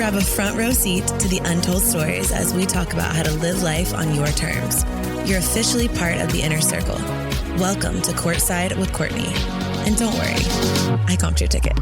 grab a front row seat to the untold stories as we talk about how to live life on your terms. You're officially part of the inner circle. Welcome to Courtside with Courtney. And don't worry, I comped your ticket.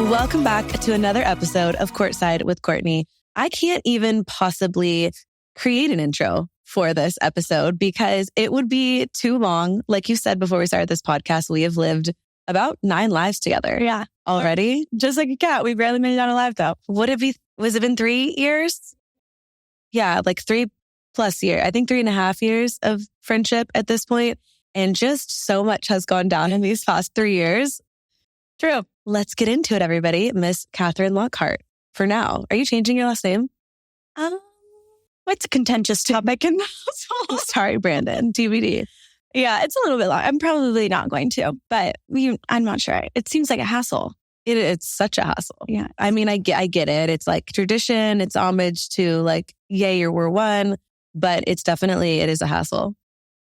Welcome back to another episode of Courtside with Courtney. I can't even possibly create an intro for this episode because it would be too long. Like you said before we started this podcast, we have lived about 9 lives together. Yeah. Already. Just like a cat. We barely made it out alive though. Was it been 3 years? Yeah, like 3+ years. I think 3.5 years of friendship at this point. And just so much has gone down in these past 3 years. True. Let's get into it, everybody. Miss Catherine Lockhart. For now. Are you changing your last name? It's a contentious topic in the household. Sorry, Brandon. TBD. Yeah, it's a little bit long. I'm probably not going to, but I'm not sure. It seems like a hassle. It's such a hassle. Yeah. I mean, I get it. It's like tradition. It's homage to like, yay, we're one. But it is a hassle.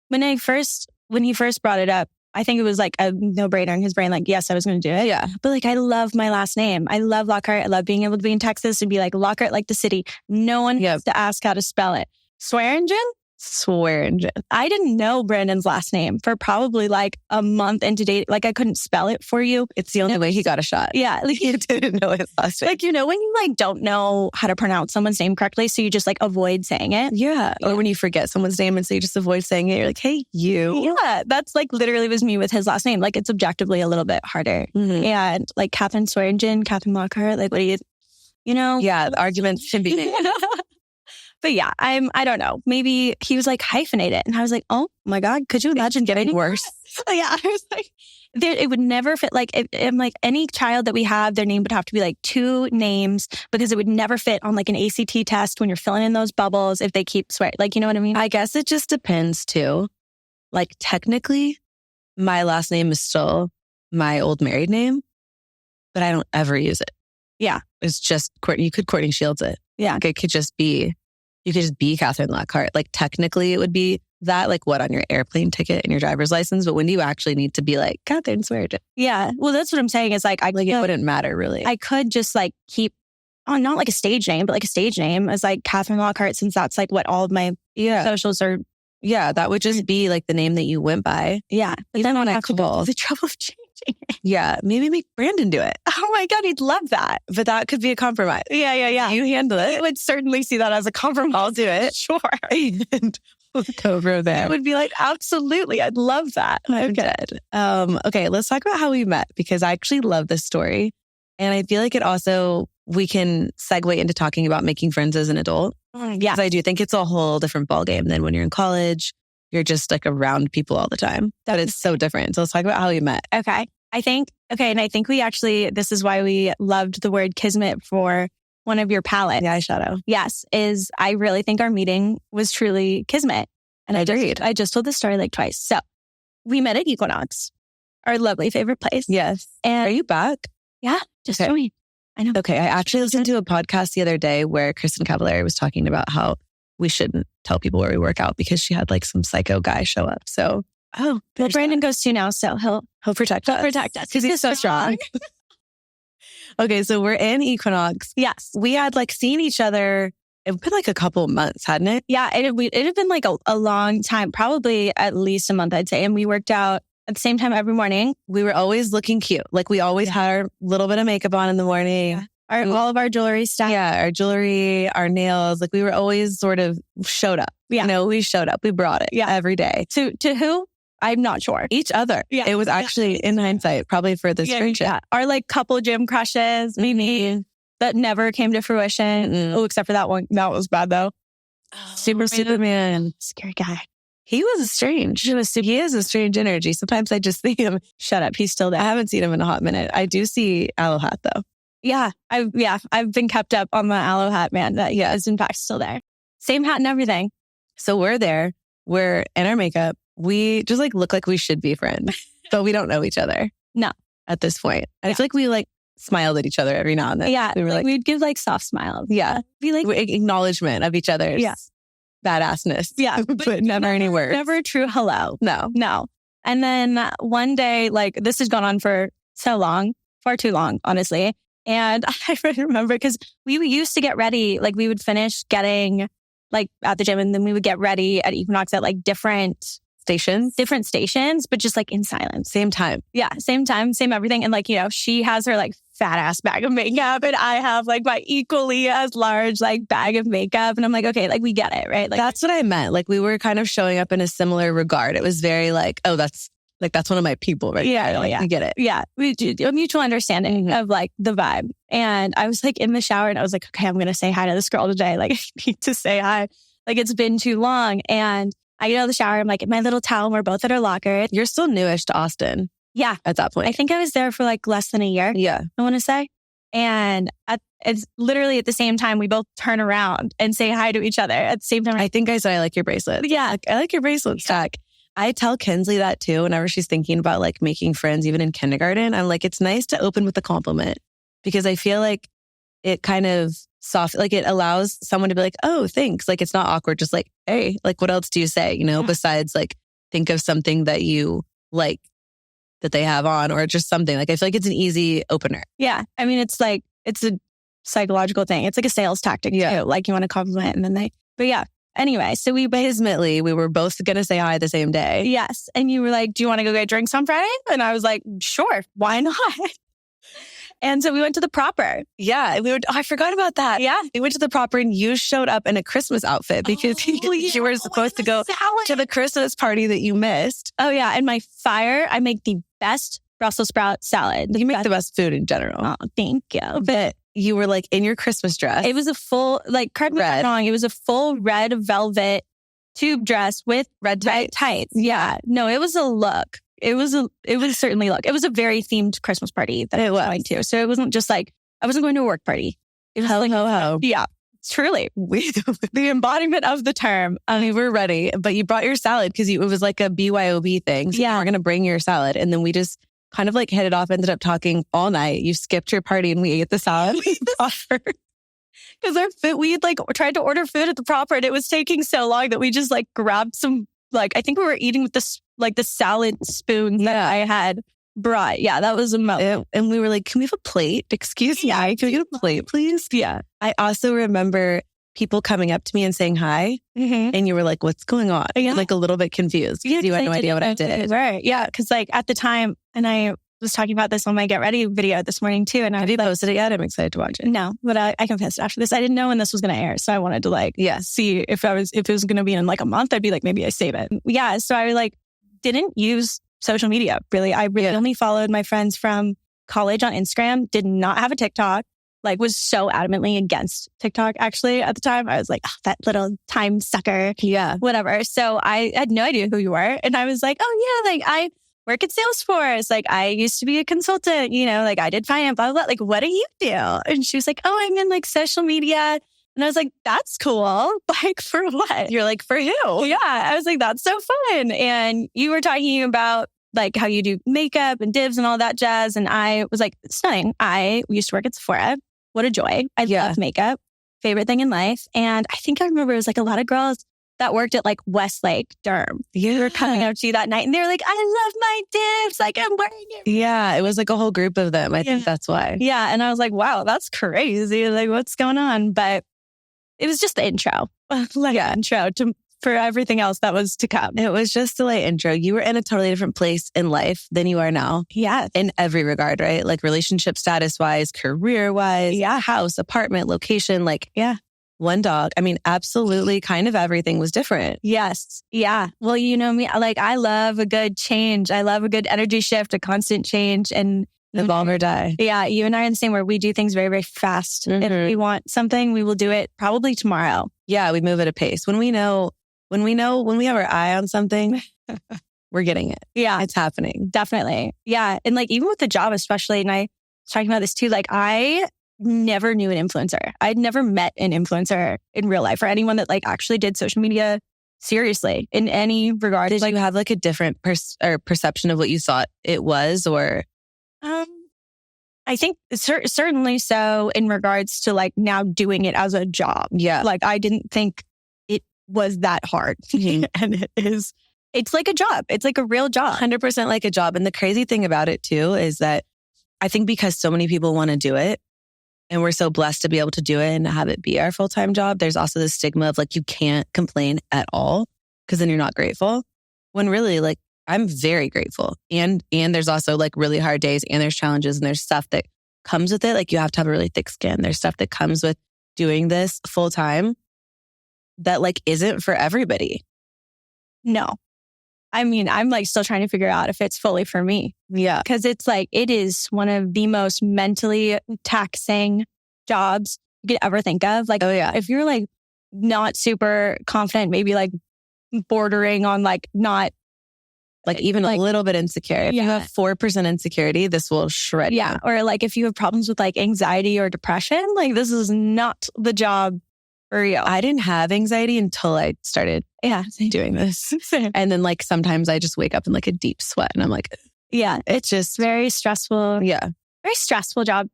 When he first brought it up, I think it was like a no-brainer in his brain. Like, yes, I was going to do it. Yeah. But like, I love my last name. I love Lockhart. I love being able to be in Texas and be like Lockhart, like the city. No one has to ask how to spell it. Swearingen? Swearingen. I didn't know Brandon's last name for probably like a month into dating. Like I couldn't spell it for you. It's the only way he got a shot. Yeah. Like he didn't know his last name. Like, when you like don't know how to pronounce someone's name correctly, so you just like avoid saying it. Yeah. Or when you forget someone's name and so you just avoid saying it, you're like, hey, you. Yeah. That's like literally was me with his last name. Like it's objectively a little bit harder. Mm-hmm. Yeah. And like Catherine Swearingen, Catherine Lockhart, like what do you know? Yeah. The arguments can be made. But yeah, I don't know. Maybe he was like hyphenate it. And I was like, oh my God, could you imagine getting worse? Yeah. I was like, it would never fit. Like, I'm like any child that we have, their name would have to be like 2 names because it would never fit on like an ACT test when you're filling in those bubbles if they keep swearing. Like, you know what I mean? I guess it just depends too. Like technically, my last name is still my old married name, but I don't ever use it. Yeah. It's just Courtney. You could Courtney Shields it. Yeah. Like, it could just be... You could just be Catherine Lockhart. Like technically it would be that, like what on your airplane ticket and your driver's license. But when do you actually need to be like Catherine Swearingen? Yeah. Well, that's what I'm saying is like, it wouldn't matter really. I could just like keep not like a stage name, but like a stage name as like Catherine Lockhart, since that's like what all of my socials are. Yeah. That would just be like the name that you went by. Yeah. But then when I call the trouble of changing it. Yeah. Maybe make Brandon do it. Oh my God. He'd love that. But that could be a compromise. Yeah. You handle it. I would certainly see that as a compromise. I'll do it. Sure. And we'll go from there. I would be like, absolutely. I'd love that. I'm dead. Okay, let's talk about how we met because I actually love this story. And I feel like it also, we can segue into talking about making friends as an adult. Yeah. Because I do think it's a whole different ballgame than when you're in college. You're just like around people all the time. That is so different. So let's talk about how we met. Okay. And I think we actually, this is why we loved the word kismet for one of your palettes. The eyeshadow. Yes. I really think our meeting was truly kismet. And I just told this story like twice. So we met at Equinox, our lovely favorite place. Yes. And are you back? Yeah. Just joined. I know. Okay. I actually listened to a podcast the other day where Kristen Cavallari was talking about how we shouldn't tell people where we work out because she had like some psycho guy show up. So, well, Brandon goes to now, so he'll protect us. Because he's so strong. Okay. So we're in Equinox. Yes. We had like seen each other. It been like a couple of months, hadn't it? Yeah. It had been like a long time, probably at least a month, I'd say. And we worked out at the same time every morning. We were always looking cute. Like we always had our little bit of makeup on in the morning. Yeah. All of our jewelry stuff. Yeah, our jewelry, our nails. Like we were always sort of showed up. Yeah. We showed up. We brought it every day. To who? I'm not sure. Each other. Yeah. It was actually, in hindsight, probably for this friendship. Yeah. Our like couple gym crushes, maybe, that never came to fruition. Mm-mm. Oh, except for that one. That was bad though. Superman. Scary guy. He was strange. He is a strange energy. Sometimes I just see him. Shut up. He's still there. I haven't seen him in a hot minute. I do see Aloe Hat though. Yeah. I've been kept up on the Aloe Hat, man. That is in fact still there. Same hat and everything. So we're there. We're in our makeup. We just like look like we should be friends, but we don't know each other. No. At this point. And I feel like we like smiled at each other every now and then. Yeah. We were like we'd give like soft smiles. Yeah. Be like acknowledgement of each other's badassness. Yeah. But never any words. Never a true hello. No. And then one day, like this has gone on for so long, far too long, honestly. And I remember because we used to get ready, like we would finish getting like at the gym and then we would get ready at Equinox at like different stations, but just like in silence. Same time. Yeah. Same time, same everything. And like, she has her like fat ass bag of makeup and I have like my equally as large like bag of makeup. And I'm like, okay, like we get it, right? Like that's what I meant. Like we were kind of showing up in a similar regard. It was very like, oh, that's one of my people, right? Yeah. Like, you get it. Yeah. We do a mutual understanding of like the vibe. And I was like in the shower and I was like, okay, I'm going to say hi to this girl today. Like I need to say hi. Like it's been too long. And I get out of the shower. I'm like in my little towel. We're both at our locker. You're still newish to Austin. Yeah. At that point. I think I was there for like less than a year. Yeah. I want to say. And it's literally at the same time, we both turn around and say hi to each other at the same time. I think I said, I like your bracelet. Yeah. I like your bracelet stack. I tell Kinsley that too, whenever she's thinking about like making friends, even in kindergarten. I'm like, it's nice to open with a compliment because I feel like it kind of like it allows someone to be like, oh, thanks. Like, it's not awkward. Just like, hey, like, what else do you say? Besides like, think of something that you like that they have on or just something. Like, I feel like it's an easy opener. Yeah. I mean, it's like, it's a psychological thing. It's like a sales tactic too. Like you want to compliment and then but yeah. Anyway, so we were both going to say hi the same day. Yes. And you were like, do you want to go get drinks on Friday? And I was like, sure. Why not? And so we went to the Proper. Yeah. I forgot about that. Yeah. We went to the Proper and you showed up in a Christmas outfit because you were supposed to go to the Christmas party that you missed. Oh yeah. And I make the best Brussels sprout salad. You make the best food in general. Oh, thank you. But you were like in your Christmas dress. It was a full, like, correct me if I'm wrong, it was a full red velvet tube dress with red tights. Yeah. No, it was a look. It was certainly a look. It was a very themed Christmas party that I was going to. So it wasn't just like, I wasn't going to a work party. It was ho. Yeah. Truly. The embodiment of the term. We were ready, but you brought your salad because it was like a BYOB thing. So you were going to bring your salad. And then we just kind of like hit it off, ended up talking all night. You skipped your party and we ate the salad. Because we had like tried to order food at the Proper and it was taking so long that we just like grabbed some, like, I think we were eating with this, like the salad spoon that I had brought. Yeah, that was a moment. And we were like, can we have a plate? Excuse me, can we get a plate, please? Yeah. I also remember people coming up to me and saying hi. Mm-hmm. And you were like, what's going on? Yeah. Like a little bit confused. Yeah, you had no idea what I did. Right. Yeah. Because like at the time, and I was talking about this on my Get Ready video this morning too. And have you posted it yet? I'm excited to watch it. No, but I can post it after this. I didn't know when this was going to air. So I wanted to like see if it was going to be in like a month, I'd be like, maybe I save it. Yeah. So I like didn't use social media really. I really only followed my friends from college on Instagram, did not have a TikTok. Like was so adamantly against TikTok actually at the time. I was like, oh, that little time sucker. Yeah. Whatever. So I had no idea who you were. And I was like, oh yeah, like I work at Salesforce. Like I used to be a consultant, like I did finance, blah, blah, blah. Like, what do you do? And she was like, oh, I'm in like social media. And I was like, that's cool. Like for what? You're like, for who? Yeah. I was like, that's so fun. And you were talking about like how you do makeup and divs and all that jazz. And I was like, stunning. I used to work at Sephora. What a joy. I love makeup. Favorite thing in life. And I think I remember it was like a lot of girls that worked at like Westlake Derm. Yeah. They were coming up to you that night and they were like, I love my divs. Like I'm wearing it. Yeah. It was like a whole group of them. I think that's why. Yeah. And I was like, wow, that's crazy. Like what's going on? But it was just the intro. Intro for everything else that was to come. It was just a light intro. You were in a totally different place in life than you are now. Yeah. In every regard, right? Like relationship status wise, career wise, house, apartment, location, like one dog. I mean, absolutely kind of everything was different. Yes. Yeah. Well, you know me, like I love a good change. I love a good energy shift, a constant change and evolve or die. Yeah. You and I are the same where we do things very, very fast. Mm-hmm. If we want something, we will do it probably tomorrow. Yeah. We move at a pace. When we have our eye on something, we're getting it. Yeah. It's happening. Definitely. Yeah. And like, even with the job, especially, and I was talking about this too, like I never knew an influencer. I'd never met an influencer in real life or anyone that like actually did social media seriously in any regard. Did you have like a different perception of what you thought it was or? I think certainly so in regards to like now doing it as a job. Yeah. Like I didn't think it was that hard. Mm-hmm. And it is. It's like a job. It's like a real job. 100% like a job. And the crazy thing about it too is that I think because so many people want to do it and we're so blessed to be able to do it and have it be our full-time job, there's also the stigma of like, you can't complain at all because then you're not grateful. When really like, I'm very grateful. And there's also like really hard days and there's challenges and there's stuff that comes with it. Like you have to have a really thick skin. There's stuff that comes with doing this full time that like isn't for everybody. No. I mean, I'm like still trying to figure out if it's fully for me. Yeah. Because it's like, it is one of the most mentally taxing jobs you could ever think of. Like, oh yeah. If you're like not super confident, maybe like bordering on like not like even like, a little bit insecure. If you have 4% insecurity, this will shred you. Yeah. Or like if you have problems with like anxiety or depression, like this is not the job for you. I didn't have anxiety until I started doing this. And then like sometimes I just wake up in like a deep sweat and I'm like, yeah, it's just very stressful. Yeah. Very stressful job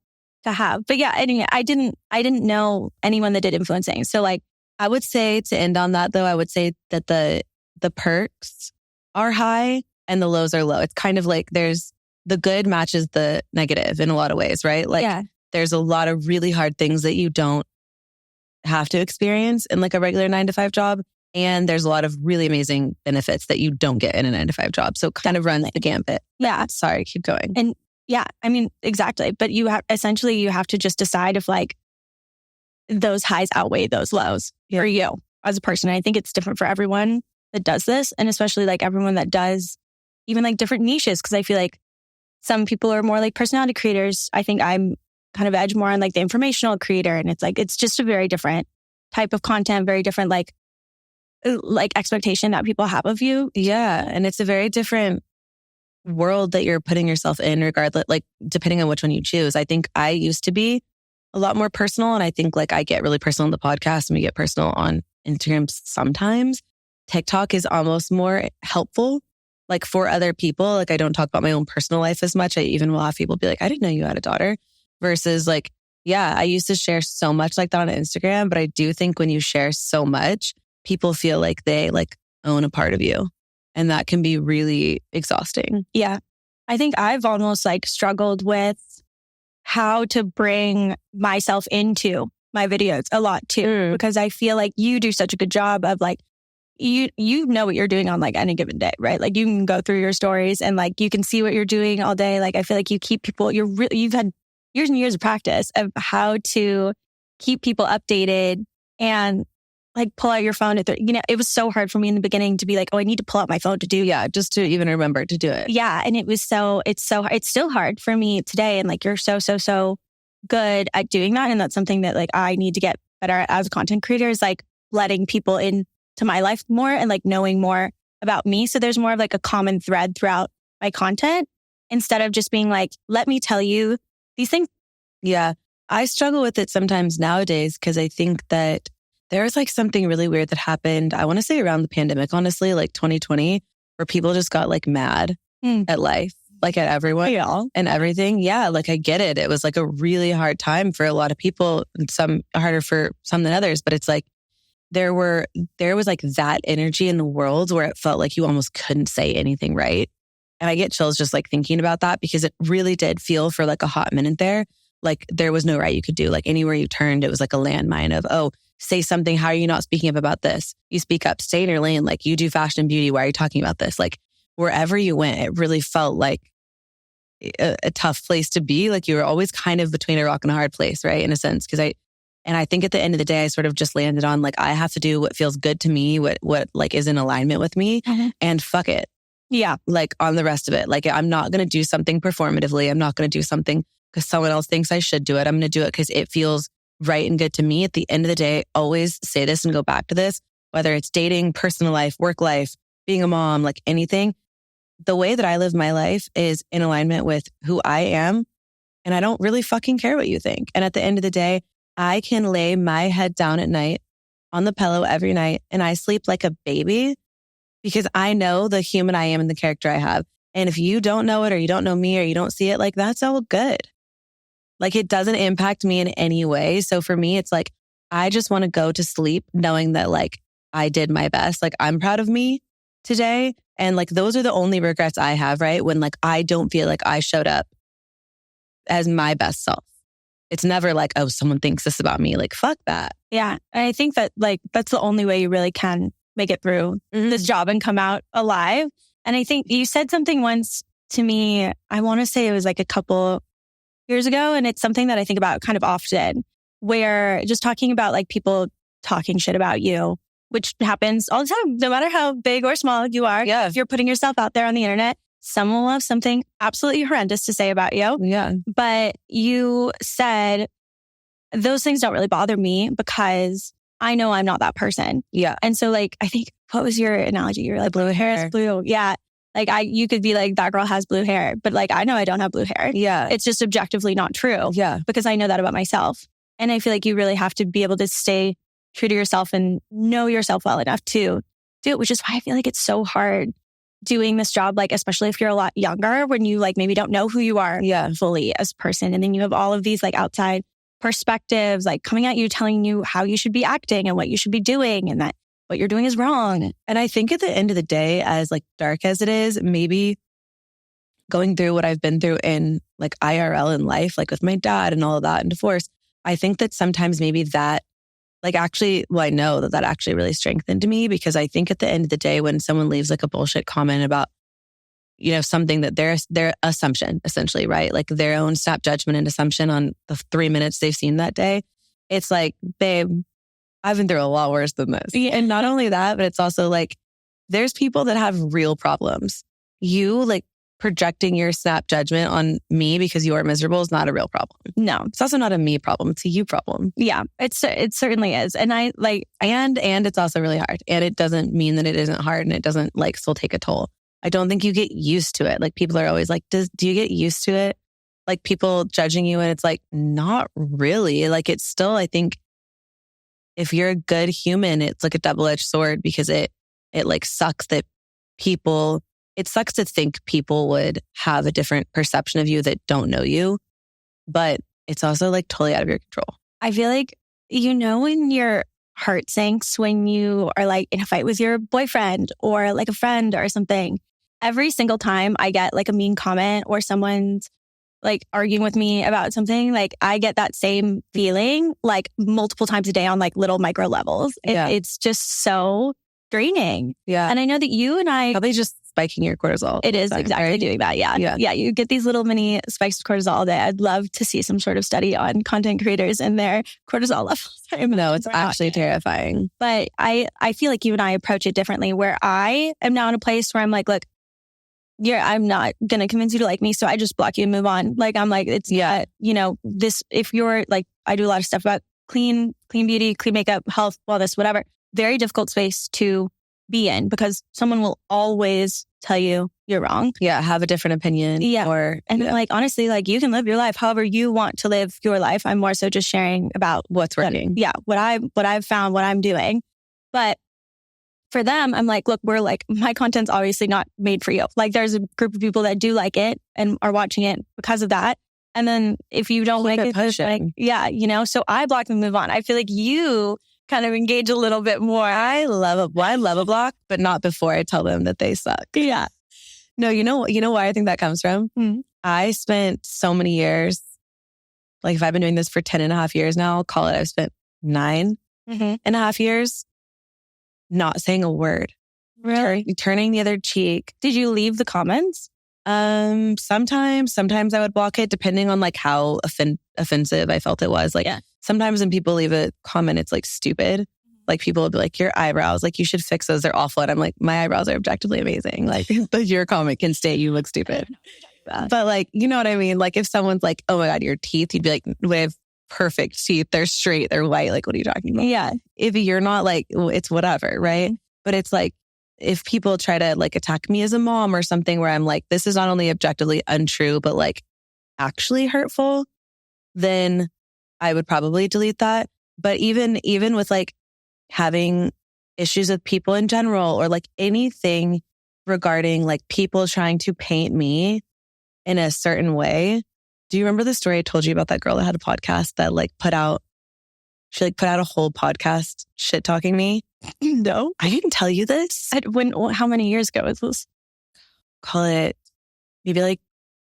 to have. But yeah, anyway, I didn't know anyone that did influencing. So like, I would say to end on that though, I would say that the perks are high and the lows are low. It's kind of like there's the good matches the negative in a lot of ways, right? Like there's a lot of really hard things that you don't have to experience in like a regular 9-to-5 job. And there's a lot of really amazing benefits that you don't get in a 9-to-5 job. So it kind of runs the gambit. Yeah. Sorry, keep going. And yeah, I mean, exactly. But you have to just decide if like those highs outweigh those lows for you as a person. I think it's different for everyone that does this. And especially like everyone that does even like different niches. Cause I feel like some people are more like personality creators. I think I'm kind of edge more on like the informational creator. And it's like, it's just a very different type of content, very different like expectation that people have of you. Yeah. And it's a very different world that you're putting yourself in regardless, like depending on which one you choose. I think I used to be a lot more personal. And I think like I get really personal on the podcast and we get personal on Instagram sometimes. TikTok is almost more helpful, like for other people. Like I don't talk about my own personal life as much. I even will have people be like, I didn't know you had a daughter. Versus like, yeah, I used to share so much like that on Instagram. But I do think when you share so much, people feel like they like own a part of you. And that can be really exhausting. Yeah. I think I've almost like struggled with how to bring myself into my videos a lot too. Because I feel like you do such a good job of like, you know what you're doing on like any given day, right? Like you can go through your stories and like you can see what you're doing all day. Like I feel like you keep people, you've had years and years of practice of how to keep people updated and like pull out your phone it was so hard for me in the beginning to be like, oh, I need to pull out my phone to do. Yeah. Just to even remember to do it. Yeah. And it's still hard for me today. And like, you're so good at doing that. And that's something that like I need to get better at as a content creator is like letting people into my life more and like knowing more about me. So there's more of like a common thread throughout my content instead of just being like, let me tell you these things. Yeah. I struggle with it sometimes nowadays because I think that there was like something really weird that happened. I want to say around the pandemic, honestly, like 2020, where people just got like mad at life, like at everyone and everything. Yeah. Like I get it. It was like a really hard time for a lot of people and some harder for some than others. But it's like, there was like that energy in the world where it felt like you almost couldn't say anything right. And I get chills just like thinking about that because it really did feel for like a hot minute there. Like there was no right you could do. Like anywhere you turned, it was like a landmine of, oh, say something. How are you not speaking up about this? You speak up, stay in your lane. Like you do fashion and beauty. Why are you talking about this? Like wherever you went, it really felt like a tough place to be. Like you were always kind of between a rock and a hard place, right? In a sense, and I think at the end of the day, I sort of just landed on like, I have to do what feels good to me, what like is in alignment with me and fuck it. Yeah. Like on the rest of it. Like I'm not going to do something performatively. I'm not going to do something because someone else thinks I should do it. I'm going to do it because it feels right and good to me. At the end of the day, always say this and go back to this, whether it's dating, personal life, work life, being a mom, like anything. The way that I live my life is in alignment with who I am. And I don't really fucking care what you think. And at the end of the day, I can lay my head down at night on the pillow every night and I sleep like a baby because I know the human I am and the character I have. And if you don't know it or you don't know me or you don't see it, like that's all good. Like it doesn't impact me in any way. So for me, it's like, I just want to go to sleep knowing that like I did my best. Like I'm proud of me today. And like, those are the only regrets I have, right? When like, I don't feel like I showed up as my best self. It's never like, oh, someone thinks this about me. Like, fuck that. Yeah. And I think that like, that's the only way you really can make it through this job and come out alive. And I think you said something once to me, I want to say it was like a couple years ago. And it's something that I think about kind of often, where just talking about like people talking shit about you, which happens all the time, no matter how big or small you are. Yeah. If you're putting yourself out there on the internet, someone will have something absolutely horrendous to say about you. Yeah. But you said those things don't really bother me because I know I'm not that person. Yeah. And so like, I think, what was your analogy? You were like, blue hair. Blue. Yeah. Like you could be like, that girl has blue hair, but like, I know I don't have blue hair. Yeah. It's just objectively not true. Yeah. Because I know that about myself. And I feel like you really have to be able to stay true to yourself and know yourself well enough to do it, which is why I feel like it's so hard doing this job, like, especially if you're a lot younger, when you like maybe don't know who you are fully as a person. And then you have all of these like outside perspectives, like coming at you, telling you how you should be acting and what you should be doing and that what you're doing is wrong. And I think at the end of the day, as like dark as it is, maybe going through what I've been through in like IRL in life, like with my dad and all of that and divorce, I think that sometimes maybe that like actually, well, I know that actually really strengthened me, because I think at the end of the day, when someone leaves like a bullshit comment about, you know, something that their assumption, essentially, right? Like their own snap judgment and assumption on the 3 minutes they've seen that day. It's like, babe, I've been through a lot worse than this. Yeah. And not only that, but it's also like, there's people that have real problems. You like projecting your snap judgment on me because you are miserable is not a real problem. No, it's also not a me problem. It's a you problem. Yeah, it certainly is. And I like, and it's also really hard. And it doesn't mean that it isn't hard, and it doesn't like still take a toll. I don't think you get used to it. Like people are always like, do you get used to it? Like people judging you, and it's like, not really. Like it's still, I think if you're a good human, it's like a double-edged sword, because it like sucks that it sucks to think people would have a different perception of you that don't know you, but it's also like totally out of your control. I feel like, you know, when your heart sinks when you are like in a fight with your boyfriend or like a friend or something, every single time I get like a mean comment or someone's like arguing with me about something, like I get that same feeling like multiple times a day on like little micro levels. It's just so draining. Yeah. And I know that you and I... Probably just spiking your cortisol. It is exactly doing that. Yeah. You get these little mini spikes of cortisol all day. I'd love to see some sort of study on content creators and their cortisol levels. No, it's actually terrifying. But I feel like you and I approach it differently, where I am now in a place where I'm like, look, I'm not going to convince you to like me. So I just block you and move on. Like, I'm like, it's, you know, this, if you're like, I do a lot of stuff about clean beauty, clean makeup, health, wellness, whatever. Very difficult space to be in, because someone will always tell you you're wrong. Yeah. Have a different opinion. Yeah. Like, honestly, like you can live your life however you want to live your life. I'm more so just sharing about what's working. What I've found, what I'm doing. But for them, I'm like, look, we're like, my content's obviously not made for you. Like there's a group of people that do like it and are watching it because of that. And then if you don't like it, like, you know, so I block and move on. I feel like you kind of engage a little bit more. I love a block, but not before I tell them that they suck. Yeah. No, you know why I think that comes from? Mm-hmm. I spent so many years, like if I've been doing this for 10 and a half years now, I'll call it, I've spent 9 and a half years not saying a word. Really? Turning the other cheek. Did you leave the comments? Sometimes I would block it, depending on like how offensive I felt it was. Like sometimes when people leave a comment, it's like stupid. Like people would be like, your eyebrows, like you should fix those. They're awful. And I'm like, my eyebrows are objectively amazing. Like your comment can state you look stupid. But like, you know what I mean? Like if someone's like, oh my God, your teeth, you'd be like, we have perfect teeth. They're straight. They're white. Like, what are you talking about? Yeah. If you're not like, it's whatever. Right. But it's like, if people try to like attack me as a mom or something where I'm like, this is not only objectively untrue, but like actually hurtful, then I would probably delete that. But even with like having issues with people in general, or like anything regarding like people trying to paint me in a certain way. Do you remember the story I told you about that girl that had a podcast that like put out a whole podcast shit talking me? No. I didn't tell you this. How many years ago was this? Call it maybe like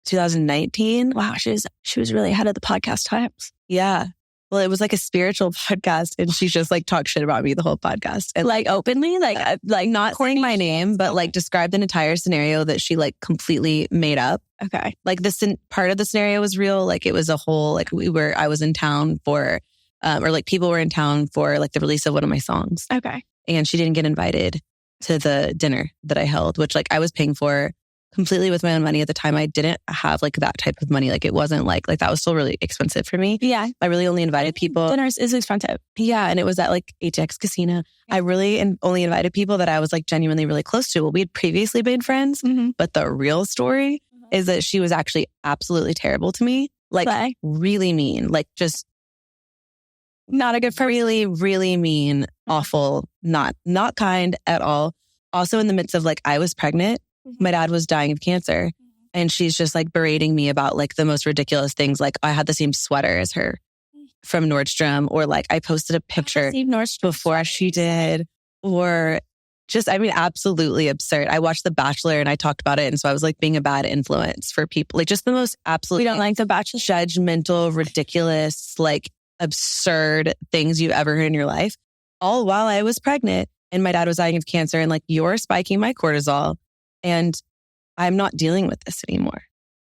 2019. Wow, she was really ahead of the podcast times. Yeah. Well, it was like a spiritual podcast, and she just like talked shit about me the whole podcast. And like openly, like not saying my name, but like described an entire scenario that she like completely made up. Okay. Like this part of the scenario was real. Like it was a whole, like I was in town for, or like people were in town for like the release of one of my songs. Okay. And she didn't get invited to the dinner that I held, which like I was paying for completely with my own money. At the time, I didn't have like that type of money. Like it wasn't like that was still really expensive for me. Yeah. I really only invited people. Dinners is expensive. Yeah. And it was at like ATX Casino. I really only invited people that I was like genuinely really close to. Well, we had previously been friends, but the real story is that she was actually absolutely terrible to me. Like really mean, like just not a good person. Really, really mean, awful, not kind at all. Also in the midst of like, I was pregnant. My dad was dying of cancer, and she's just like berating me about like the most ridiculous things. Like I had the same sweater as her from Nordstrom, or like I posted a picture before she did, or just, I mean, absolutely absurd. I watched The Bachelor and I talked about it. And so I was like being a bad influence for people, like just the most absolute. We don't like The Bachelor. Judgmental, ridiculous, like absurd things you've ever heard in your life. All while I was pregnant and my dad was dying of cancer, and like you're spiking my cortisol. And I'm not dealing with this anymore.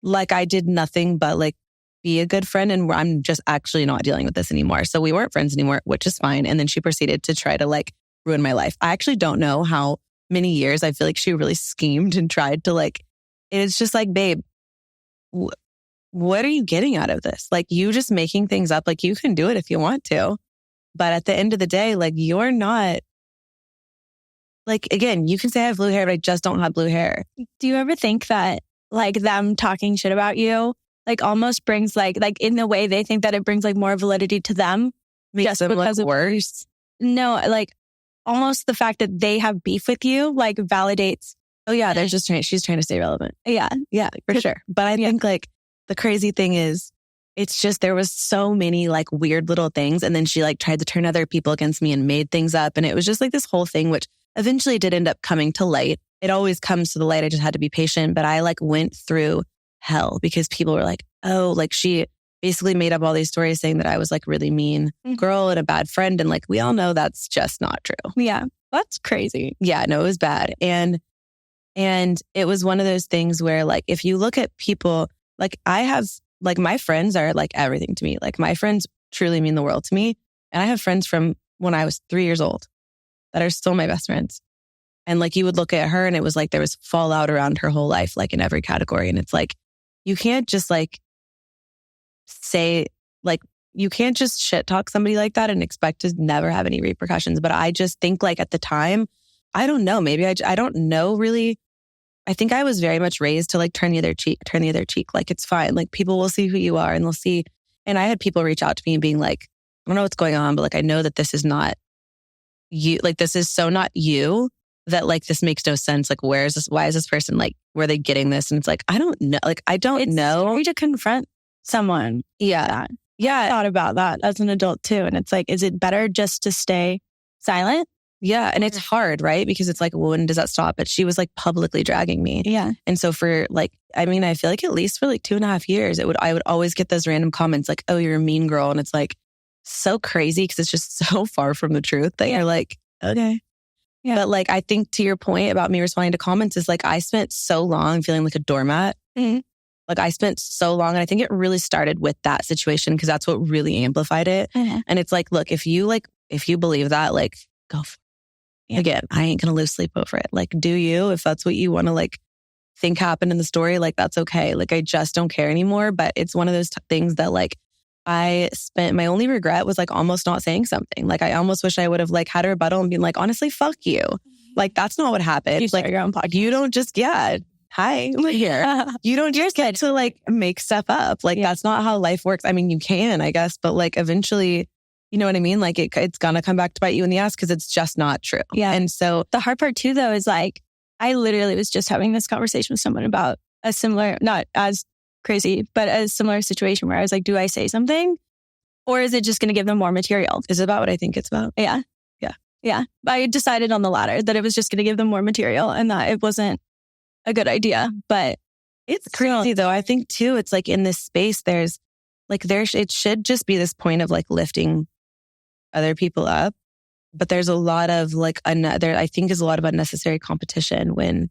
Like I did nothing but like be a good friend, and I'm just actually not dealing with this anymore. So we weren't friends anymore, which is fine. And then she proceeded to try to like ruin my life. I actually don't know how many years. I feel like she really schemed and tried to like, it's just like, babe, what are you getting out of this? Like you just making things up. Like you can do it if you want to. But at the end of the day, like you're not. Like, again, you can say I have blue hair, but I just don't have blue hair. Do you ever think that like them talking shit about you, like almost brings like in the way they think that it brings like more validity to them? Makes them look worse? No, like almost the fact that they have beef with you, like validates. Oh yeah, she's trying to stay relevant. Yeah. Yeah, for sure. But I think like the crazy thing is, it's just, there was so many like weird little things. And then she like tried to turn other people against me and made things up. And it was just like this whole thing, which eventually did end up coming to light. It always comes to the light. I just had to be patient. But I like went through hell because people were like, oh, like she basically made up all these stories saying that I was like really mean girl and a bad friend. And like, we all know that's just not true. Yeah. That's crazy. Yeah, no, it was bad. And it was one of those things where like, if you look at people, like I have, like my friends are like everything to me. Like my friends truly mean the world to me. And I have friends from when I was 3 years old that are still my best friends. And like, you would look at her and it was like, there was fallout around her whole life, like in every category. And it's like, you can't just like say, like, you can't just shit talk somebody like that and expect to never have any repercussions. But I just think like at the time, I don't know, maybe I don't know really. I think I was very much raised to like turn the other cheek. Like, it's fine. Like people will see who you are and they'll see. And I had people reach out to me and being like, I don't know what's going on, but like, I know that this is not you, like, this is so not you that like, this makes no sense. Like, why is this person like, where are they getting this? And it's like, I don't know. Like, I don't know. It's scary to confront someone. Yeah. Yeah. I thought about that as an adult too. And it's like, is it better just to stay silent? Yeah. And it's hard, right? Because it's like, well, when does that stop? But she was like publicly dragging me. Yeah. And so for like, I mean, I feel like at least for like 2.5 years, I would always get those random comments like, oh, you're a mean girl. And it's like, so crazy because it's just so far from the truth that you're like, okay. Yeah. But like, I think to your point about me responding to comments is like, I spent so long feeling like a doormat. Like I spent so long, and I think it really started with that situation because that's what really amplified it. And it's like, look, if you believe that, like go for it. Again, I ain't going to lose sleep over it. Like, do you, if that's what you want to like think happened in the story, like that's okay. Like, I just don't care anymore. But it's one of those things that like, my only regret was like almost not saying something. Like I almost wish I would have like had a rebuttal and been like, honestly, fuck you. Like that's not what happened. You like your own podcast. You don't just, hi, we're here. You don't just get to like make stuff up. Like that's not how life works. I mean, you can, I guess, but like eventually, you know what I mean? Like it's gonna come back to bite you in the ass because it's just not true. Yeah. And so the hard part too, though, is like, I literally was just having this conversation with someone about a similar, not as crazy, but a similar situation where I was like, do I say something? Or is it just going to give them more material? Is it about what I think it's about? Yeah. I decided on the latter, that it was just going to give them more material and that it wasn't a good idea. But It's crazy though. I think too, it's like in this space, it should just be this point of like lifting other people up. But there's a lot of like, I think is a lot of unnecessary competition when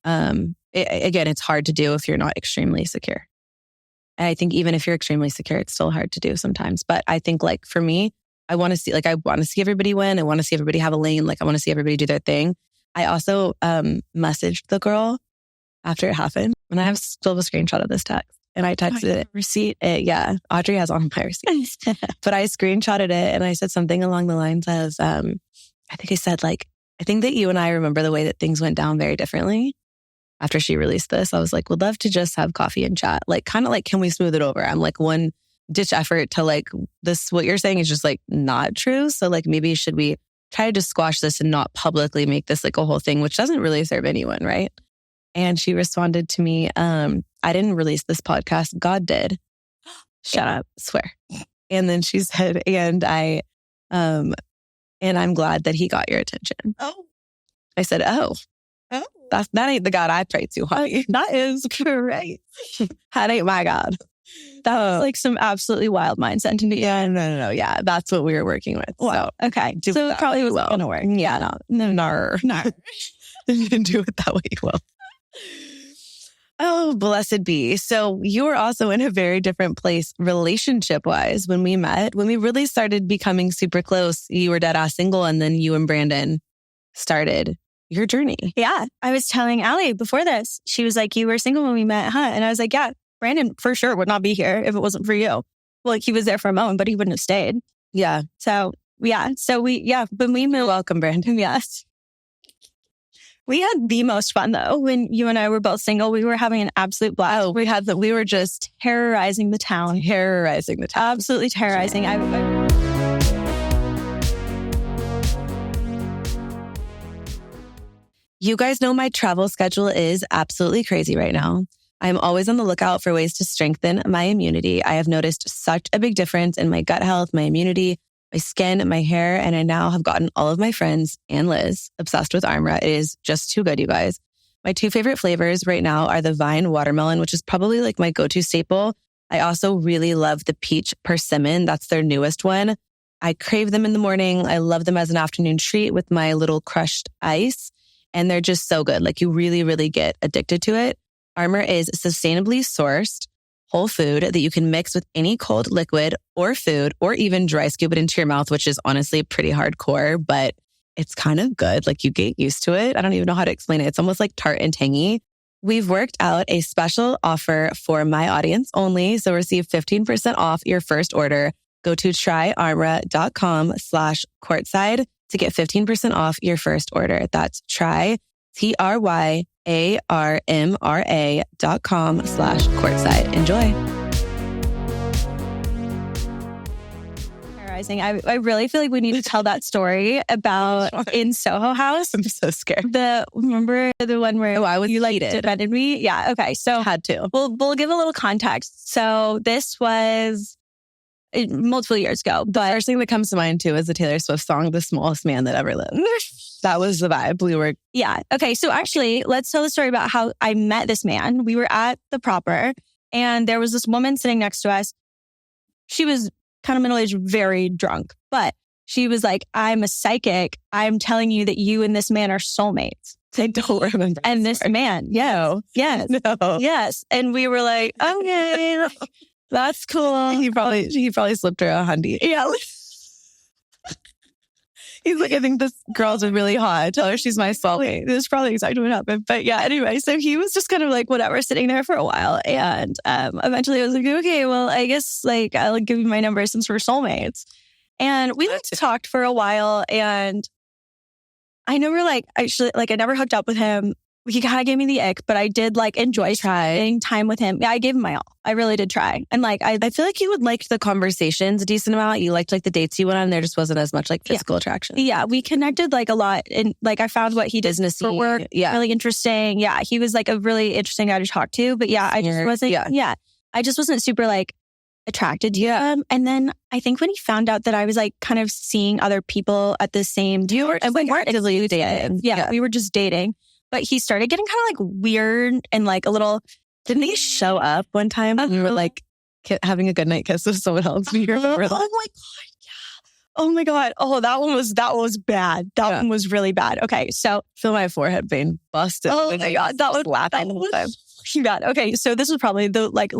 again, it's hard to do if you're not extremely secure. And I think even if you're extremely secure, it's still hard to do sometimes. But I think like for me, I want to see everybody win. I want to see everybody have a lane. Like I want to see everybody do their thing. I also messaged the girl after it happened, and I still have a screenshot of this text. And I texted it. Receipt. Yeah, Audrey has on my receipt. But I screenshotted it and I said something along the lines of, I think I said like, I think that you and I remember the way that things went down very differently. After she released this, I was like, would love to just have coffee and chat. Like, kind of like, can we smooth it over? I'm like one ditch effort to like this, what you're saying is just like not true. So like, maybe should we try to just squash this and not publicly make this like a whole thing, which doesn't really serve anyone, right? And she responded to me, I didn't release this podcast. God did. Shut up. Swear. And then she said, and I'm glad that he got your attention. Oh. I said, oh. That ain't the God I pray to, huh? That is correct. That ain't my God. That was like some absolutely wild mindset to me. Yeah, no. Yeah, that's what we were working with. Wow. So, okay. So it probably wasn't going to work. Yeah, no. You didn't do it that way. Well. Oh, blessed be. So you were also in a very different place relationship-wise when we met. When we really started becoming super close, you were dead ass single, and then you and Brandon started your journey. Yeah. I was telling Allie before this, she was like, you were single when we met, huh? And I was like, yeah, Brandon for sure would not be here if it wasn't for you. Well, like he was there for a moment, but he wouldn't have stayed. Yeah. So yeah. So when we moved. Welcome, Brandon. Yes. We had the most fun though. When you and I were both single, we were having an absolute blast. Oh, we were just terrorizing the town. Absolutely terrorizing. You guys know my travel schedule is absolutely crazy right now. I'm always on the lookout for ways to strengthen my immunity. I have noticed such a big difference in my gut health, my immunity, my skin, my hair, and I now have gotten all of my friends and Liz obsessed with Armra. It is just too good, you guys. My two favorite flavors right now are the Vine Watermelon, which is probably like my go-to staple. I also really love the Peach Persimmon. That's their newest one. I crave them in the morning. I love them as an afternoon treat with my little crushed ice. And they're just so good. Like you really, really get addicted to it. Armra is sustainably sourced whole food that you can mix with any cold liquid or food, or even dry scoop it into your mouth, which is honestly pretty hardcore, but it's kind of good. Like you get used to it. I don't even know how to explain it. It's almost like tart and tangy. We've worked out a special offer for my audience only. So receive 15% off your first order. Go to tryarmra.com/courtside to get 15% off your first order. That's tryarmra.com/courtside. Enjoy. I really feel like we need to tell that story about in Soho House. I'm so scared. Remember the one where you like defended me? Yeah. Okay. So had to. We'll give a little context. So this was multiple years ago. The first thing that comes to mind too is the Taylor Swift song, "The Smallest Man That Ever Lived." That was the vibe. Yeah. Okay. So actually, let's tell the story about how I met this man. We were at the Proper, and there was this woman sitting next to us. She was kind of middle-aged, very drunk, but she was like, "I'm a psychic. I'm telling you that you and this man are soulmates." I don't remember. And this man, yes. And we were like, okay. That's cool. He probably slipped her a hundy. Yeah. He's like, I think this girl's really hot. Tell her she's my soulmate. This is probably exactly what happened. But yeah, anyway, so he was just kind of like, whatever, sitting there for a while. And eventually I was like, okay, well, I guess like I'll give you my number since we're soulmates. And we talked for a while, and I never I never hooked up with him. He kind of gave me the ick, but I did enjoy spending time with him. Yeah, I gave him my all. I really did try. And I feel like you would like the conversations a decent amount. You liked the dates you went on. There just wasn't as much physical attraction. Yeah, we connected a lot. And I found what he did for work really interesting. Yeah, he was a really interesting guy to talk to. But yeah, I just wasn't, I just wasn't super attracted to him. And then I think when he found out that I was kind of seeing other people at the same, and we weren't actively dating. Yeah, we were just dating. but he started getting kind of like weird and like a little. Didn't he show up one time? We were like having a good night kiss with someone else. Do you remember that? Oh my God. Yeah. Oh my God. Oh, that one was bad. That one was really bad. Okay. So feel my forehead vein busted. Oh my God. That was laughing the whole time. Bad. Okay. So this was probably the like,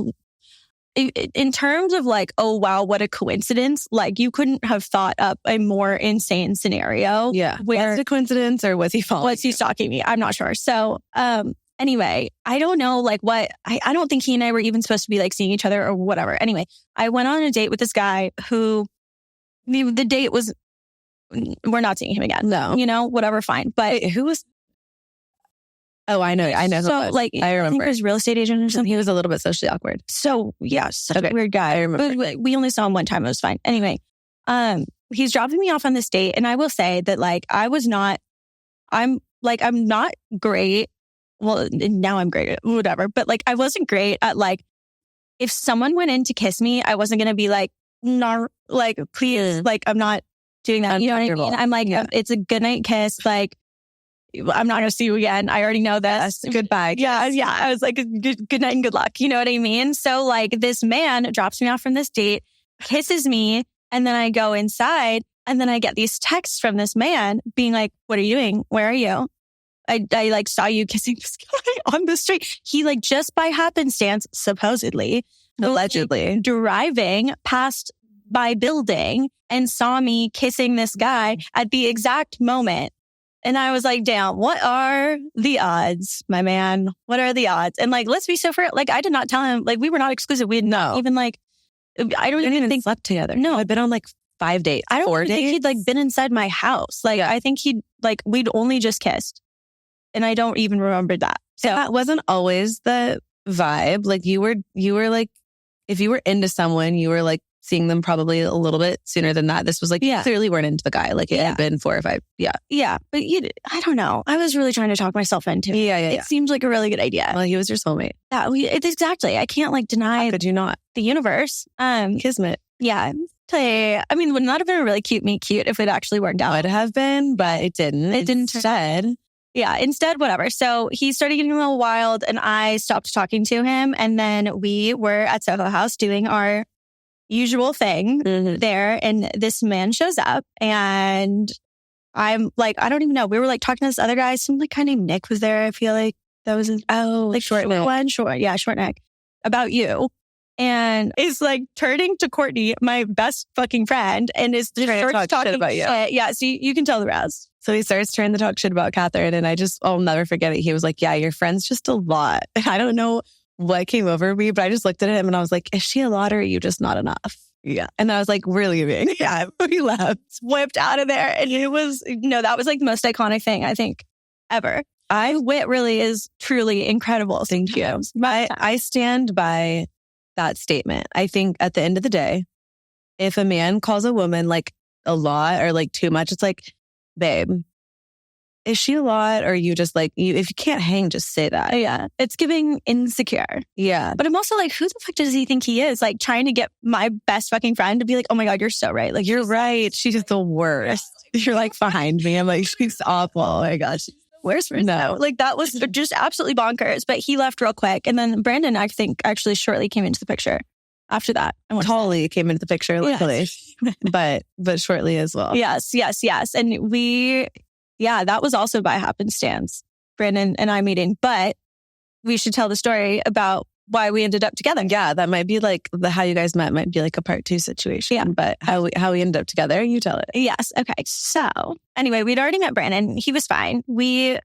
in terms of like, oh wow, what a coincidence. Like you couldn't have thought up a more insane scenario. Yeah. Where was it a coincidence or was he following? Was he stalking me? I'm not sure. So, anyway, I don't know like what, I don't think he and I were even supposed to be like seeing each other or whatever. Anyway, I went on a date with this guy who the date was, we're not seeing him again. No. You know, whatever, fine. But wait, who was? Oh, I know. So like, I remember. I think he was a real estate agent or something. He was a little bit socially awkward. So yeah, such a weird guy. I remember. But we only saw him one time. It was fine. Anyway, he's dropping me off on this date. And I will say that like, I'm not great. Well, now I'm great at whatever. But like, I wasn't great at like, if someone went in to kiss me, I wasn't going to be like, no, like, please, like, I'm not doing that. You know what I mean? I'm like, it's a good night kiss. Like, I'm not going to see you again. I already know this. Goodbye. Yeah. I was like, good night and good luck. You know what I mean? So like this man drops me off from this date, kisses me, and then I go inside and then I get these texts from this man being like, what are you doing? Where are you? I like saw you kissing this guy on the street. He like just by happenstance, supposedly, allegedly driving past my building and saw me kissing this guy at the exact moment. And I was like, damn, what are the odds, my man? What are the odds? And like, let's be so fair. Like, I did not tell him, like, we were not exclusive. We had not even like, I don't even think slept together. No, I've been on like 5 dates. I don't 4 think dates. he'd like been inside my house. Like, I think we'd only just kissed. And I don't even remember that. So that wasn't always the vibe. Like you were like, if you were into someone, you were like seeing them probably a little bit sooner than that. This was like, you clearly weren't into the guy. Like it had been 4 or 5. Yeah. Yeah. But I don't know. I was really trying to talk myself into it. Yeah. It seemed like a really good idea. Well, he was your soulmate. It's exactly. I can't like deny. How could you not? The universe. Kismet. Yeah. I mean, would not have been a really cute meet cute if it actually worked out. Would have been, but it didn't. It didn't. Instead. Yeah, instead, whatever. So he started getting a little wild and I stopped talking to him. And then we were at Soho House doing our usual thing there. And this man shows up and I'm like, I don't even know. We were like talking to this other guy. Some like guy named Nick was there. I feel like that was short one. Short neck. About you. And is like turning to Courtney, my best fucking friend, and is starts talking shit about you. Yeah, so you can tell the rest. So he starts trying to talk shit about Catherine, and I'll never forget it. He was like, yeah, your friend's just a lot. And I don't know what came over me, but I just looked at him and I was like, is she a lot or are you just not enough? Yeah. And I was like, we're leaving. Yeah. We left, whipped out of there. And that was like the most iconic thing, I think, ever. Wit really is truly incredible. Thank you. I stand by that statement. I think at the end of the day, if a man calls a woman like a lot or like too much, it's like, babe, is she a lot or are you just like, if you can't hang, just say that. Yeah. It's giving insecure. Yeah. But I'm also like, who the fuck does he think he is? Like trying to get my best fucking friend to be like, oh my God, you're so right. Like, you're right. She's the worst. You're like behind me. I'm like, she's awful. Oh my gosh. Where's for no? Like that was just absolutely bonkers. But he left real quick. And then Brandon, I think, actually shortly came into the picture after that. Totally came into the picture, luckily. Yes. but shortly as well. Yes. And that was also by happenstance, Brandon and I meeting. But we should tell the story about why we ended up together. Yeah, that might be like how you guys met might be like a part 2 situation. Yeah. But how we ended up together, you tell it. Yes. Okay. So anyway, we'd already met Brandon. He was fine. We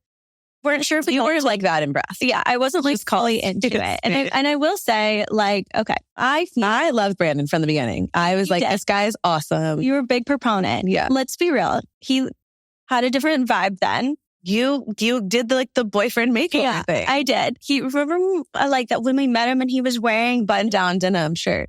weren't sure if you were like that impressed. Yeah, I wasn't like fully into it. And I will say, like, okay, I loved Brandon from the beginning. I was like, this guy's awesome. You were a big proponent. Yeah. Let's be real. He had a different vibe then. You did the boyfriend makeover thing. I did. He remember like that when we met him and he was wearing button-down denim shirt.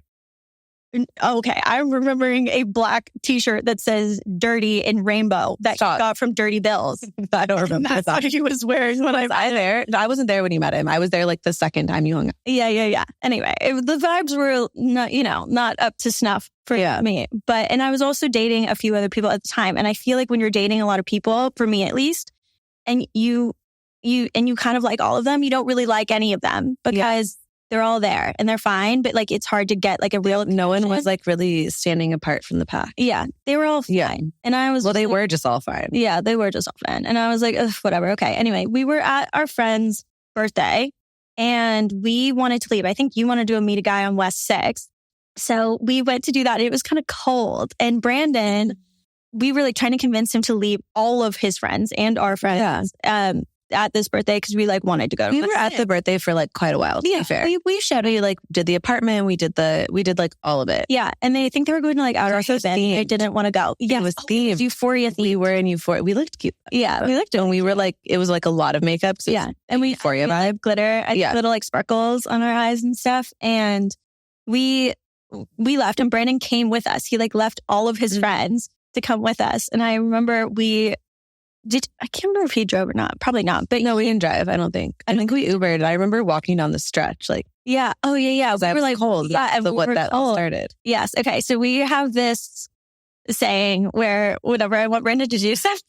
Okay, I'm remembering a black T-shirt that says "Dirty" in rainbow that he got from Dirty Bills. I don't remember. That's what he was wearing when I was there. I wasn't there when you met him. I was there like the second time you hung out. Yeah. Anyway, the vibes were not up to snuff for me. And I was also dating a few other people at the time. And I feel like when you're dating a lot of people, for me at least, and you you kind of like all of them. You don't really like any of them because they're all there and they're fine. But like, it's hard to get like a real. No one was like really standing apart from the pack. Yeah, they were all fine. Yeah. And I was they were just all fine. Yeah, they were just all fine. And I was like, whatever. Okay. Anyway, we were at our friend's birthday and we wanted to leave. I think you want to do a meet a guy on West 6th. So we went to do that. It was kind of cold. And Brandon, we were like trying to convince him to leave all of his friends and our friends at this birthday because we like wanted to go. We were at the birthday for like quite a while, to be fair. We showed you like did the apartment. We did like all of it. Yeah. And they think they were going to like outer so I didn't want to go. Yeah. It was themed. Euphoria themed. We were in Euphoria. We looked cute. Yeah. We looked and we were like, it was like a lot of makeup. So and we Euphoria vibe. Glitter, little like sparkles on our eyes and stuff. And we left and Brandon came with us. He like left all of his friends to come with us. And I remember I can't remember if he drove or not. Probably not. But no, we didn't drive. I don't think. I think we Ubered. I remember walking down the stretch. Like, yeah. Oh, yeah. We were like cold. Yeah. And what that all started. Yes. Okay. So we have this saying where whenever I want Brandon to do something,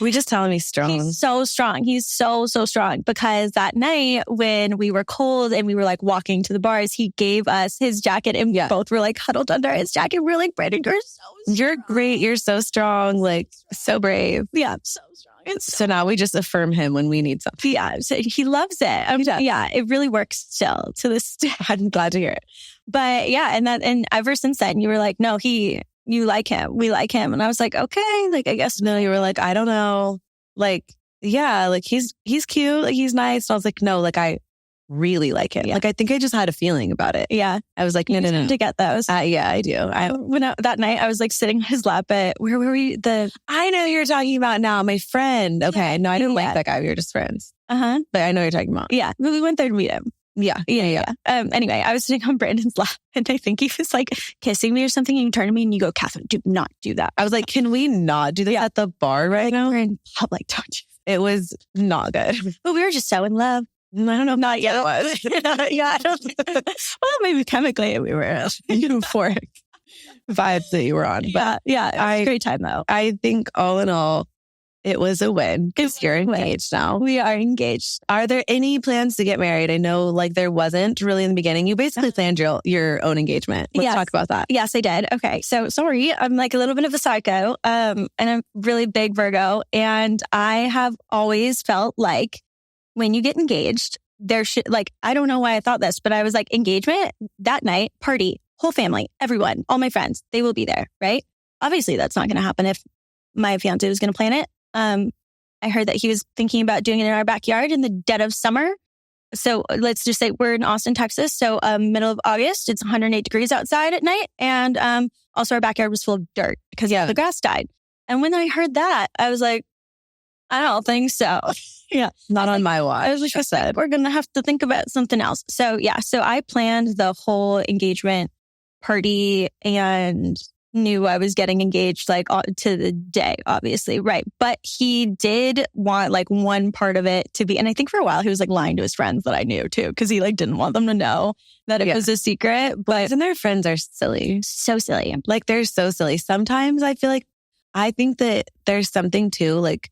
we just tell him he's strong. He's so strong. He's so strong strong that night when we were cold and we were like walking to the bars, he gave us his jacket and we both were like huddled under his jacket. We're like, Brandon, you're so strong. You're great. You're so strong. Like so brave. Yeah. So strong. So now we just affirm him when we need something. Yeah. So he loves it. Yeah. It really works still to this day. I'm glad to hear it. But yeah. And ever since then you were like, no, you like him. We like him. And I was like, okay, like, I guess. No, you were like, I don't know. Like, yeah, like he's cute. Like he's nice. And I was like, no, like I really like him. Yeah. Like, I think I just had a feeling about it. Yeah. I was like, no. To get those. Yeah, I do. That night I was like sitting on his lap at, where were we? I know who you're talking about now. My friend. Okay. Yeah. No, I didn't like that guy. We were just friends. Uh-huh. But I know who you're talking about. Yeah. But we went there to meet him. Yeah. Anyway, I was sitting on Brandon's lap and I think he was like kissing me or something. And you turn to me and you go, Catherine, do not do that. I was like, can we not do this at the bar right now? We're in public, don't you? It was not good. But we were just so in love. I don't know. Not yet. Yeah. I don't well, maybe chemically we were euphoric vibes that you were on. But yeah, it was a great time though. I think all in all, it was a win because you're engaged now. We are engaged. Are there any plans to get married? I know like there wasn't really in the beginning. You basically planned your own engagement. Let's talk about that. Yes, I did. Okay. So sorry. I'm like a little bit of a psycho and I'm really big Virgo. And I have always felt like when you get engaged, there should like, I don't know why I thought this, but I was like engagement that night, party, whole family, everyone, all my friends, they will be there. Right. Obviously that's not going to happen if my fiance was going to plan it. I heard that he was thinking about doing it in our backyard in the dead of summer. So let's just say we're in Austin, Texas. So middle of August, it's 108 degrees outside at night. And also our backyard was full of dirt because the grass died. And when I heard that, I was like, I don't think so. Yeah. Not on my watch. I was like, we're going to have to think about something else. So yeah. So I planned the whole engagement party and knew I was getting engaged like to the day, obviously. Right. But he did want like one part of it to be, and I think for a while he was like lying to his friends that I knew too, because he like didn't want them to know that it was a secret. But and their friends are silly. So silly. Like they're so silly. Sometimes I think that there's something too, like,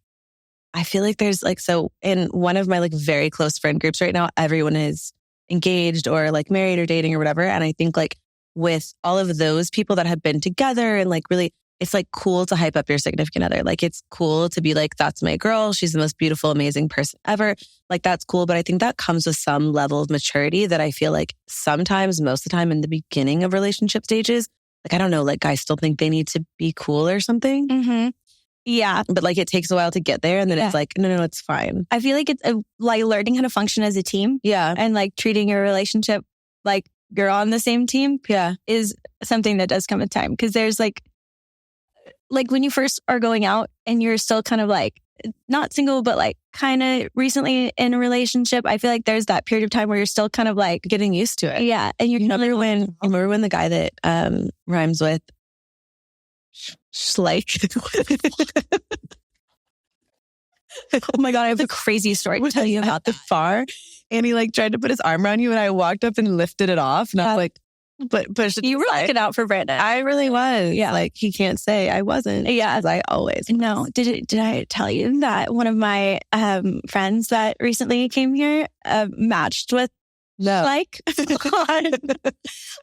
I feel like there's like, so in one of my like very close friend groups right now, everyone is engaged or like married or dating or whatever. And I think like with all of those people that have been together and like really, it's like cool to hype up your significant other. Like it's cool to be like, that's my girl. She's the most beautiful, amazing person ever. Like that's cool. But I think that comes with some level of maturity that I feel like sometimes, most of the time in the beginning of relationship stages, like, I don't know, like guys still think they need to be cool or something. Mm-hmm. Yeah. But like it takes a while to get there. And then it's like, no, it's fine. I feel like it's like learning how to function as a team. Yeah. And like treating your relationship like you're on the same team. Yeah. Is something that does come with time. Because there's like when you first are going out and you're still kind of like not single, but like kind of recently in a relationship, I feel like there's that period of time where you're still kind of like getting used to it. Yeah. And you remember when the guy that rhymes with Schleich. Oh my God, I have a crazy story to tell you about the bar. And he like tried to put his arm around you and I walked up and lifted it off. And I was like, but pushed it You were aside. looking out for Brandon. I really was. Yeah. Like, he can't say I wasn't. Yeah. As I always was. No. Did I tell you that one of my friends that recently came here matched with like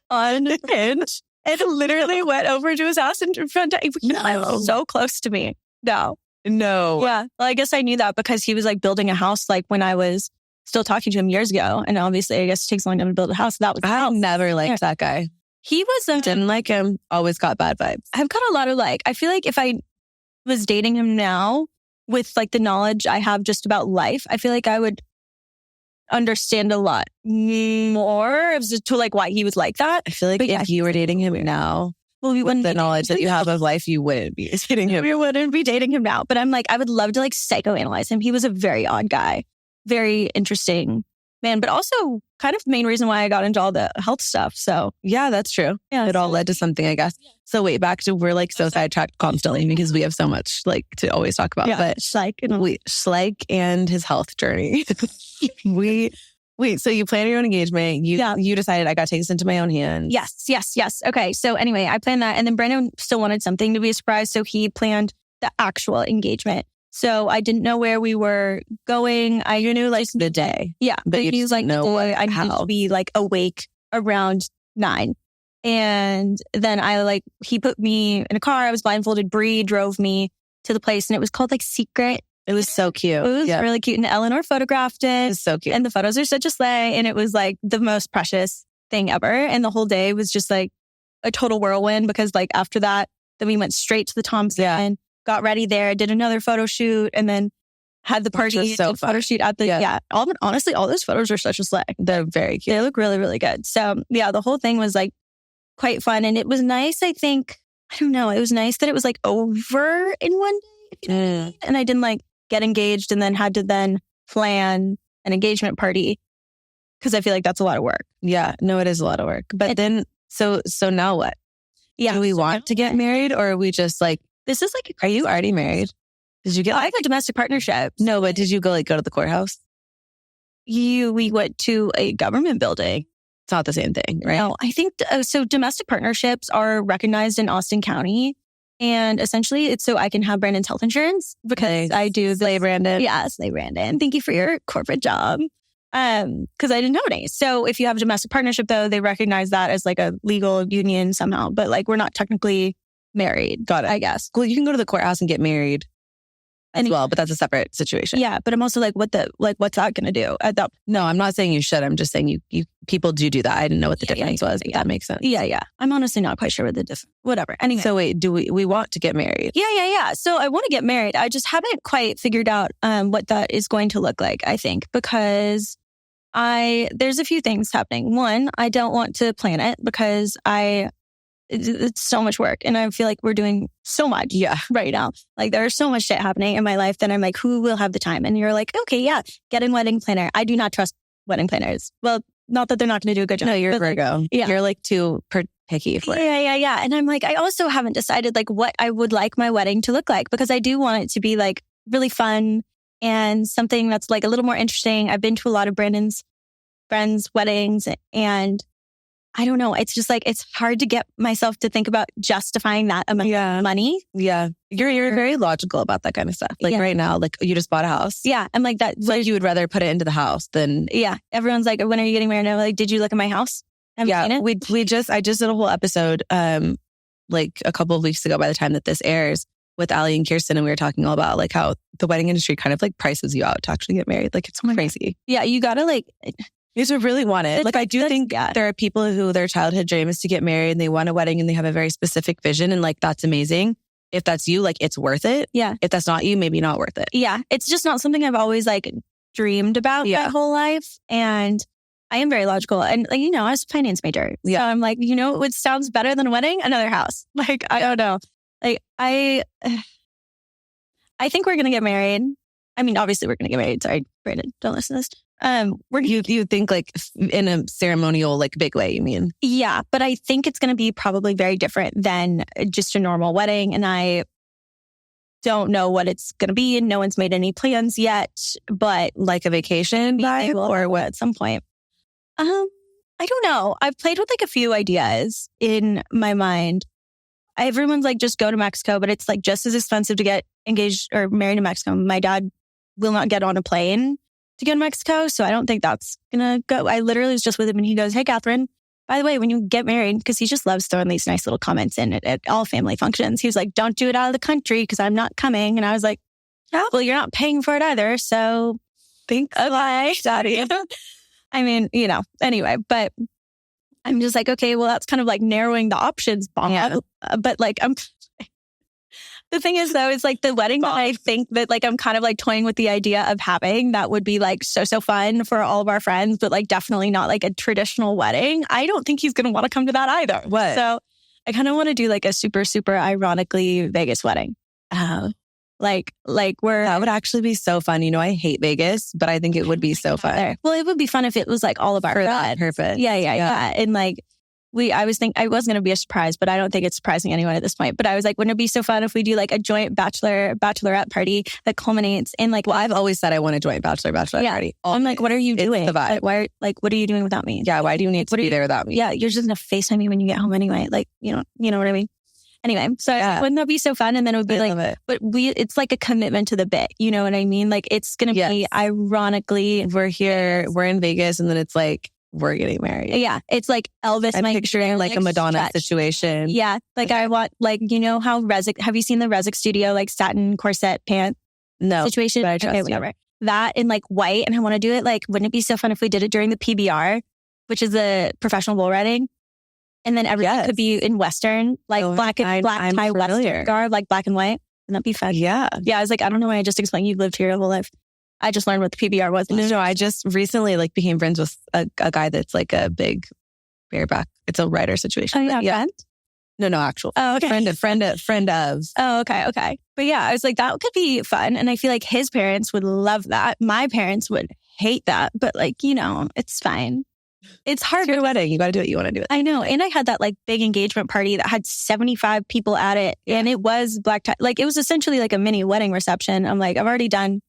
on Hinge and literally went over to his house and found out he was so close to me. No. Yeah. Well, I guess I knew that because he was like building a house like when I was still talking to him years ago. And obviously, I guess it takes a long time to build a house. That was I never liked that guy. He was didn't like him. Always got bad vibes. I've got a lot of I feel like if I was dating him now with like the knowledge I have just about life, I feel like I would understand a lot more as to like why he was like that. I feel like if you were dating him now, we wouldn't the knowledge that you have of life, you wouldn't be dating him. We wouldn't be dating him now. But I'm like, I would love to like psychoanalyze him. He was a very odd guy, very interesting man, but also kind of the main reason why I got into all the health stuff. So yeah, that's true. Yeah, it all led to something, I guess. So wait, back to we're like so sidetracked constantly because we have so much like to always talk about. Yeah, but Schleich and his health journey. So you plan your own engagement. You decided I got to take this into my own hands. Yes. Okay. So anyway, I planned that. And then Brandon still wanted something to be a surprise. So he planned the actual engagement. So I didn't know where we were going. You knew like the day. Yeah. But he was like, know I need to be like awake around 9. And then he put me in a car. I was blindfolded. Bree drove me to the place and it was called like Secret. It was so cute. It was really cute. And Eleanor photographed it. It was so cute. And the photos are such a slay. And it was like the most precious thing ever. And the whole day was just like a total whirlwind because like after that, then we went straight to the Thompson, got ready there, did another photo shoot, and then had the party photo shoot at the, honestly, all those photos are such a slay. They're very cute. They look really, really good. So yeah, the whole thing was like quite fun. And it was nice, I think, I don't know, it was nice that it was like over in one day. If you know what I mean? And I didn't like get engaged and then had to then plan an engagement party because I feel like that's a lot of work. Yeah, no, it is a lot of work. But then, so now what? Yeah. Do we want to get married or are we just like, this is like, are you already married? Did you get? I got domestic partnerships. No, but did you go to the courthouse? We went to a government building. It's not the same thing, right? No, I think so. Domestic partnerships are recognized in Austin County. And essentially, it's so I can have Brandon's health insurance because I do Slay Brandon. Yeah, Slay Brandon. Thank you for your corporate job. Because I didn't know any. So if you have a domestic partnership, though, they recognize that as like a legal union somehow. But like we're not technically married. Got it. I guess. Well, you can go to the courthouse and get married as well, but that's a separate situation. Yeah, but I'm also like, what's that going to do? No, I'm not saying you should. I'm just saying you people do that. I didn't know what the difference was. But that makes sense. Yeah. I'm honestly not quite sure what the difference. Whatever. Anyway. So wait, do we want to get married? Yeah. So I want to get married. I just haven't quite figured out what that is going to look like. I think because there's a few things happening. One, I don't want to plan it because it's so much work. And I feel like we're doing so much right now. Like there's so much shit happening in my life that I'm like, who will have the time? And you're like, okay, get a wedding planner. I do not trust wedding planners. Well, not that they're not going to do a good job. No, you're Virgo. You're like too picky for it. Yeah. And I'm like, I also haven't decided like what I would like my wedding to look like because I do want it to be like really fun and something that's like a little more interesting. I've been to a lot of Brandon's friends' weddings and I don't know. It's just like, it's hard to get myself to think about justifying that amount of money. Yeah. You're very logical about that kind of stuff. Like right now, like you just bought a house. Yeah. I'm like that. So you would rather put it into the house than. Yeah. Everyone's like, when are you getting married? And I'm like, did you look at my house? Have you seen it? I just did a whole episode, like a couple of weeks ago by the time that this airs with Ali and Kirsten. And we were talking all about like how the wedding industry kind of like prices you out to actually get married. Like it's crazy. Yeah. You gotta like. You should really want it. Like I do think there are people who their childhood dream is to get married and they want a wedding and they have a very specific vision and like that's amazing. If that's you, like it's worth it. Yeah. If that's not you, maybe not worth it. Yeah. It's just not something I've always like dreamed about my whole life. And I am very logical. And like, I was a finance major. So I'm like, what sounds better than a wedding? Another house. Like, I don't know. Like I think we're going to get married. I mean, obviously we're going to get married. Sorry, Brandon, don't listen to this. You think like in a ceremonial, like big way, you mean? Yeah, but I think it's going to be probably very different than just a normal wedding. And I don't know what it's going to be. And no one's made any plans yet, but like a vacation vibe or what at some point. I I don't know. I've played with like a few ideas in my mind. Everyone's like, just go to Mexico, but it's like just as expensive to get engaged or married in Mexico. My dad will not get on a plane to go to Mexico. So I don't think that's going to go. I literally was just with him and he goes, hey, Catherine, by the way, when you get married, because he just loves throwing these nice little comments in at all family functions. He was like, don't do it out of the country because I'm not coming. And I was like, oh, well, you're not paying for it either. So thanks. Okay, Daddy. I mean, anyway, but I'm just like, okay, well, that's kind of like narrowing the options. Yeah. But like, the thing is though, is like the wedding that I think that like, I'm kind of like toying with the idea of having that would be like so fun for all of our friends, but like definitely not like a traditional wedding. I don't think he's going to want to come to that either. What? So I kind of want to do like a super ironically Vegas wedding. Like where that would actually be so fun. I hate Vegas, but I think it would be so fun. Well, it would be fun if it was like all of our for that purpose. Yeah. And like I was going to be a surprise, but I don't think it's surprising anyone at this point. But I was like, wouldn't it be so fun if we do like a joint bachelorette party that culminates in like? Well, I've always said I want a joint bachelorette party. Always. I'm like, what are you doing? The vibe. What are you doing without me? Yeah, why do you need to be there without me? Yeah, you're just gonna FaceTime me when you get home anyway. Like, you know what I mean? Anyway, so wouldn't that be so fun? And then it would be but it's like a commitment to the bit. You know what I mean? Like it's going to be ironically, we're here, we're in Vegas, and then it's like, we're getting married. Yeah. It's like Elvis. I'm picturing like a Madonna situation. Yeah. Like I want, like, how Resik, have you seen the Resik Studio, like satin corset pant situation? But I trust whatever. That in like white. And I want to do it like, wouldn't it be so fun if we did it during the PBR, which is the professional bull riding? And then everything could be in Western, like black tie Western garb, like black and white. Wouldn't that be fun? Yeah. Yeah. I was like, I don't know why I just explained you've lived here your whole life. I just learned what the PBR was. No. I just recently like became friends with a guy that's like a big bareback. It's a writer situation. Oh, yeah. Friend? No, actual. Oh, okay. Friend of. Oh, okay. But yeah, I was like, that could be fun. And I feel like his parents would love that. My parents would hate that. But like, it's fine. It's hard. It's your wedding. You got to do what you want to do. I know. And I had that like big engagement party that had 75 people at it. And it was black tie. Like it was essentially like a mini wedding reception. I'm like, I've already done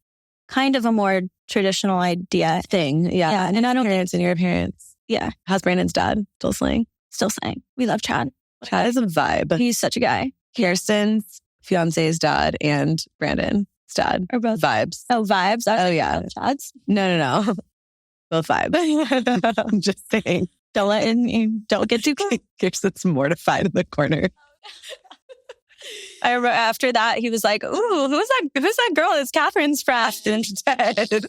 kind of a more traditional idea thing. Yeah. And I don't parents and your parents. Yeah. How's Brandon's dad? Still slaying? We love Chad. Chad is a vibe. He's such a guy. Kirsten's fiance's dad and Brandon's dad are both vibes. Oh, vibes. Oh yeah. Chad's? No. Both vibes. I'm just saying. Don't get too close. Kirsten's mortified in the corner. I remember after that, he was like, ooh, who's that girl? It's Catherine's friend instead.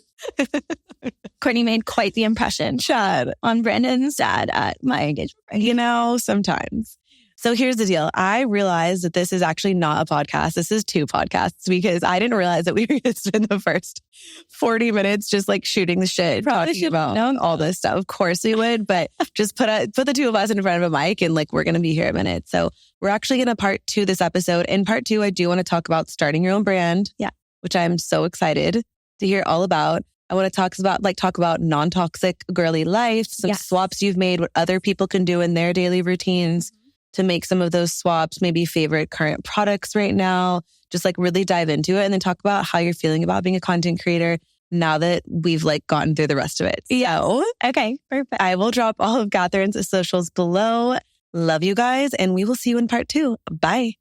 Courtney made quite the impression, Chad, on Brandon's dad at my engagement. Sometimes. So here's the deal. I realized that this is actually not a podcast. This is 2 podcasts because I didn't realize that we were going to spend the first 40 minutes just like shooting the shit, talking about all this stuff. Of course we would, but just put the 2 of us in front of a mic and like we're going to be here a minute. So we're actually going to part 2 this episode. In part 2, I do want to talk about starting your own brand. Yeah. Which I'm so excited to hear all about. I want to talk about non-toxic girly life, some swaps you've made, what other people can do in their daily routines to make some of those swaps, maybe favorite current products right now, just like really dive into it and then talk about how you're feeling about being a content creator now that we've like gotten through the rest of it. Yeah. So, okay, perfect. I will drop all of Catherine's socials below. Love you guys. And we will see you in part 2. Bye.